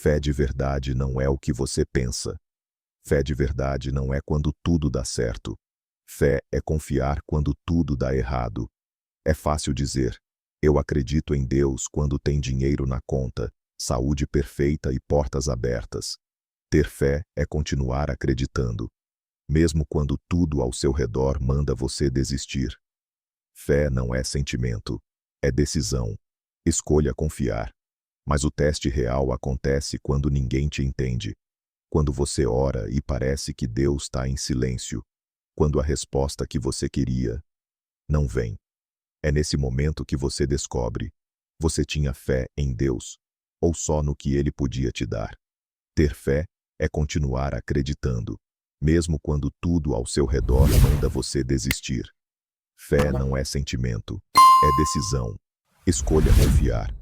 Fé de verdade não é o que você pensa. Fé de verdade não é quando tudo dá certo. Fé é confiar quando tudo dá errado. É fácil dizer, eu acredito em Deus quando tem dinheiro na conta, saúde perfeita e portas abertas. Ter fé é continuar acreditando, mesmo quando tudo ao seu redor manda você desistir. Fé não é sentimento, é decisão. Escolha confiar. Mas o teste real acontece quando ninguém te entende. Quando você ora e parece que Deus está em silêncio. Quando a resposta que você queria não vem. É nesse momento que você descobre. Você tinha fé em Deus, ou só no que Ele podia te dar. Ter fé é continuar acreditando, mesmo quando tudo ao seu redor manda você desistir. Fé não é sentimento, é decisão. Escolha confiar.